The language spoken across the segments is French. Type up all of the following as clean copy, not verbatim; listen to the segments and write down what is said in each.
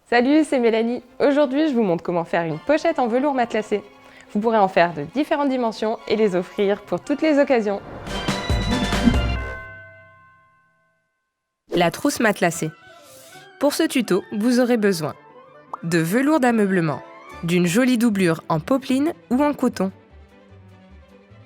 Salut, c'est Mélanie. Aujourd'hui, je vous montre comment faire une pochette en velours matelassé. Vous pourrez en faire de différentes dimensions et les offrir pour toutes les occasions. La trousse matelassée. Pour ce tuto, vous aurez besoin de velours d'ameublement, d'une jolie doublure en popeline ou en coton,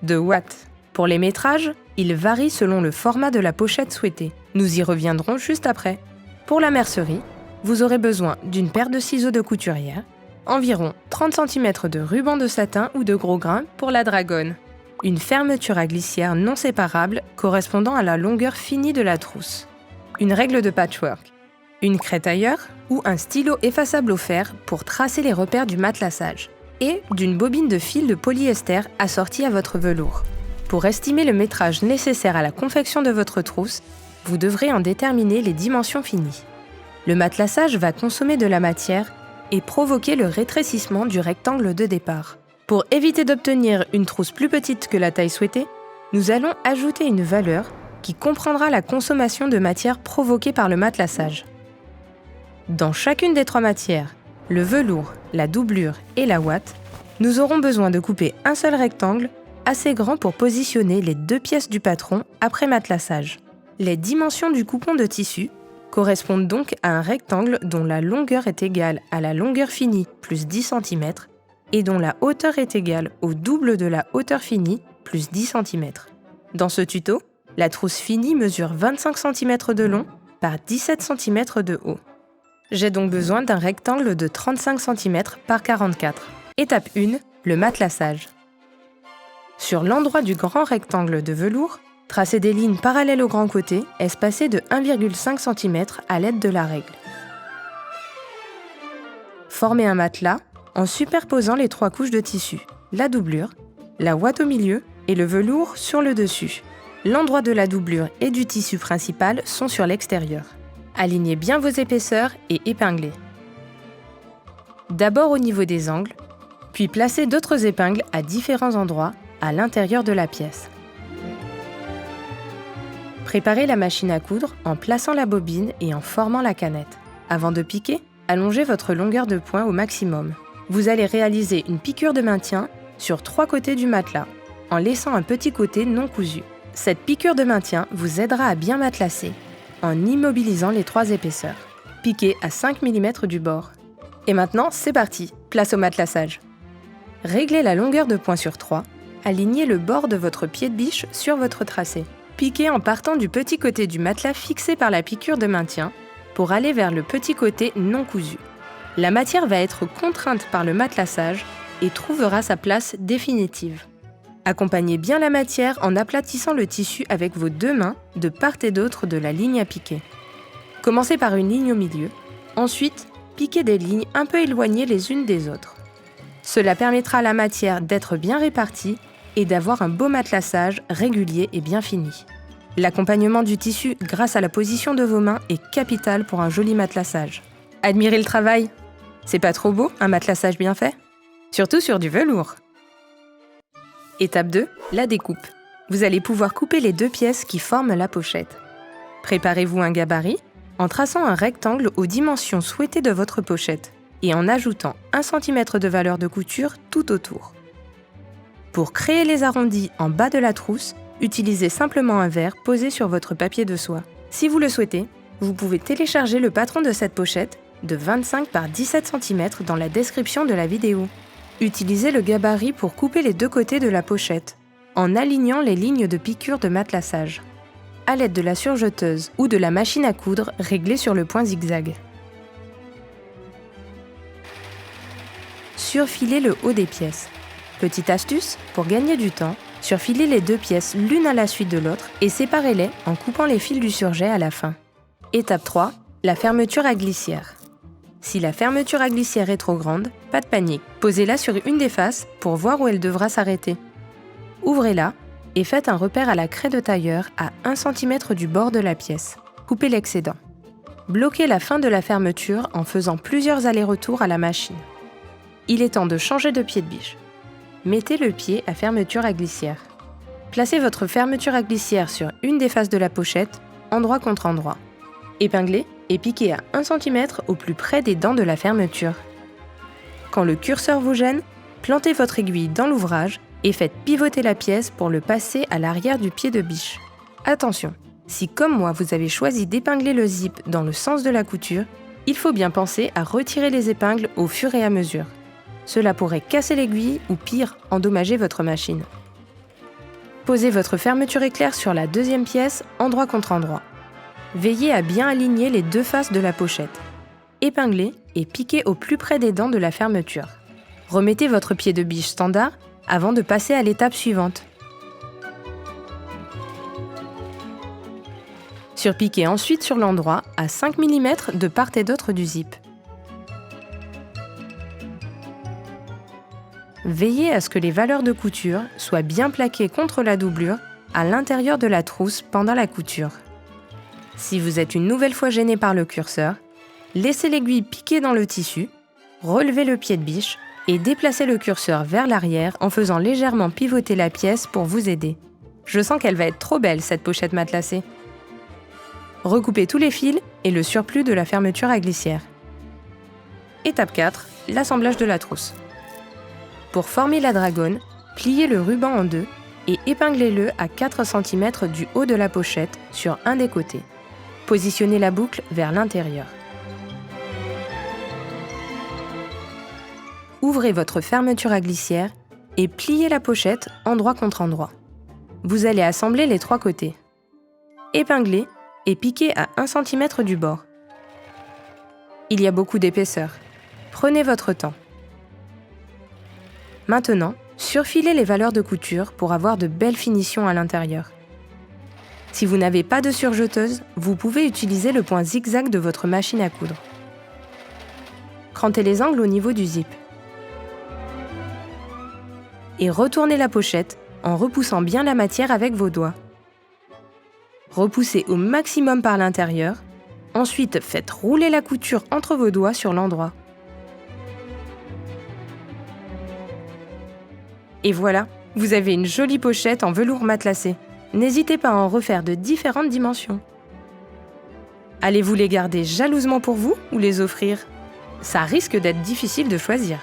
de ouates. Pour les métrages, ils varient selon le format de la pochette souhaitée. Nous y reviendrons juste après. Pour la mercerie, vous aurez besoin d'une paire de ciseaux de couturière, environ 30 cm de ruban de satin ou de gros grain pour la dragonne, une fermeture à glissière non séparable correspondant à la longueur finie de la trousse, une règle de patchwork, une craie tailleur ou un stylo effaçable au fer pour tracer les repères du matelassage, et d'une bobine de fil de polyester assortie à votre velours. Pour estimer le métrage nécessaire à la confection de votre trousse, vous devrez en déterminer les dimensions finies. Le matelassage va consommer de la matière et provoquer le rétrécissement du rectangle de départ. Pour éviter d'obtenir une trousse plus petite que la taille souhaitée, nous allons ajouter une valeur qui comprendra la consommation de matière provoquée par le matelassage. Dans chacune des trois matières, le velours, la doublure et la ouate, nous aurons besoin de couper un seul rectangle assez grand pour positionner les deux pièces du patron après matelassage. Les dimensions du coupon de tissu correspondent donc à un rectangle dont la longueur est égale à la longueur finie plus 10 cm et dont la hauteur est égale au double de la hauteur finie plus 10 cm. Dans ce tuto, la trousse finie mesure 25 cm de long par 17 cm de haut. J'ai donc besoin d'un rectangle de 35 cm par 44. Étape 1, le matelassage. Sur l'endroit du grand rectangle de velours, tracez des lignes parallèles au grand côté, espacées de 1,5 cm à l'aide de la règle. Formez un matelas en superposant les trois couches de tissu, la doublure, la ouate au milieu et le velours sur le dessus. L'endroit de la doublure et du tissu principal sont sur l'extérieur. Alignez bien vos épaisseurs et épinglez. D'abord au niveau des angles, puis placez d'autres épingles à différents endroits à l'intérieur de la pièce. Préparez la machine à coudre en plaçant la bobine et en formant la canette. Avant de piquer, allongez votre longueur de point au maximum. Vous allez réaliser une piqûre de maintien sur 3 côtés du matelas, en laissant un petit côté non cousu. Cette piqûre de maintien vous aidera à bien matelasser, en immobilisant les 3 épaisseurs. Piquez à 5 mm du bord. Et maintenant, c'est parti, place au matelassage. Réglez la longueur de point sur 3, alignez le bord de votre pied de biche sur votre tracé. Piquez en partant du petit côté du matelas fixé par la piqûre de maintien pour aller vers le petit côté non cousu. La matière va être contrainte par le matelassage et trouvera sa place définitive. Accompagnez bien la matière en aplatissant le tissu avec vos 2 mains de part et d'autre de la ligne à piquer. Commencez par une ligne au milieu, ensuite piquez des lignes un peu éloignées les unes des autres. Cela permettra à la matière d'être bien répartie et d'avoir un beau matelassage régulier et bien fini. L'accompagnement du tissu grâce à la position de vos mains est capital pour un joli matelassage. Admirez le travail! C'est pas trop beau, un matelassage bien fait? Surtout sur du velours! Étape 2, la découpe. Vous allez pouvoir couper les 2 pièces qui forment la pochette. Préparez-vous un gabarit en traçant un rectangle aux dimensions souhaitées de votre pochette et en ajoutant 1 cm de valeur de couture tout autour. Pour créer les arrondis en bas de la trousse, utilisez simplement un verre posé sur votre papier de soie. Si vous le souhaitez, vous pouvez télécharger le patron de cette pochette de 25 par 17 cm dans la description de la vidéo. Utilisez le gabarit pour couper les 2 côtés de la pochette, en alignant les lignes de piqûre de matelassage, à l'aide de la surjeteuse ou de la machine à coudre réglée sur le point zigzag. Surfilez le haut des pièces. Petite astuce, pour gagner du temps, surfilez les 2 pièces l'une à la suite de l'autre et séparez-les en coupant les fils du surjet à la fin. Étape 3, la fermeture à glissière. Si la fermeture à glissière est trop grande, pas de panique. Posez-la sur une des faces pour voir où elle devra s'arrêter. Ouvrez-la et faites un repère à la craie de tailleur à 1 cm du bord de la pièce. Coupez l'excédent. Bloquez la fin de la fermeture en faisant plusieurs allers-retours à la machine. Il est temps de changer de pied de biche. Mettez le pied à fermeture à glissière. Placez votre fermeture à glissière sur une des faces de la pochette, endroit contre endroit. Épinglez et piquez à 1 cm au plus près des dents de la fermeture. Quand le curseur vous gêne, plantez votre aiguille dans l'ouvrage et faites pivoter la pièce pour le passer à l'arrière du pied de biche. Attention, si comme moi vous avez choisi d'épingler le zip dans le sens de la couture, il faut bien penser à retirer les épingles au fur et à mesure. Cela pourrait casser l'aiguille ou pire, endommager votre machine. Posez votre fermeture éclair sur la deuxième pièce, endroit contre endroit. Veillez à bien aligner les deux faces de la pochette. Épinglez et piquez au plus près des dents de la fermeture. Remettez votre pied de biche standard avant de passer à l'étape suivante. Surpiquez ensuite sur l'endroit à 5 mm de part et d'autre du zip. Veillez à ce que les valeurs de couture soient bien plaquées contre la doublure à l'intérieur de la trousse pendant la couture. Si vous êtes une nouvelle fois gêné par le curseur, laissez l'aiguille piquer dans le tissu, relevez le pied de biche et déplacez le curseur vers l'arrière en faisant légèrement pivoter la pièce pour vous aider. Je sens qu'elle va être trop belle cette pochette matelassée. Recoupez tous les fils et le surplus de la fermeture à glissière. Étape 4, l'assemblage de la trousse. Pour former la dragonne, pliez le ruban en deux et épinglez-le à 4 cm du haut de la pochette sur un des côtés. Positionnez la boucle vers l'intérieur. Ouvrez votre fermeture à glissière et pliez la pochette endroit contre endroit. Vous allez assembler les 3 côtés. Épinglez et piquez à 1 cm du bord. Il y a beaucoup d'épaisseur. Prenez votre temps. Maintenant, surfilez les valeurs de couture pour avoir de belles finitions à l'intérieur. Si vous n'avez pas de surjeteuse, vous pouvez utiliser le point zigzag de votre machine à coudre. Crantez les angles au niveau du zip. Et retournez la pochette en repoussant bien la matière avec vos doigts. Repoussez au maximum par l'intérieur. Ensuite, faites rouler la couture entre vos doigts sur l'endroit. Et voilà, vous avez une jolie pochette en velours matelassé. N'hésitez pas à en refaire de différentes dimensions. Allez-vous les garder jalousement pour vous ou les offrir ? Ça risque d'être difficile de choisir.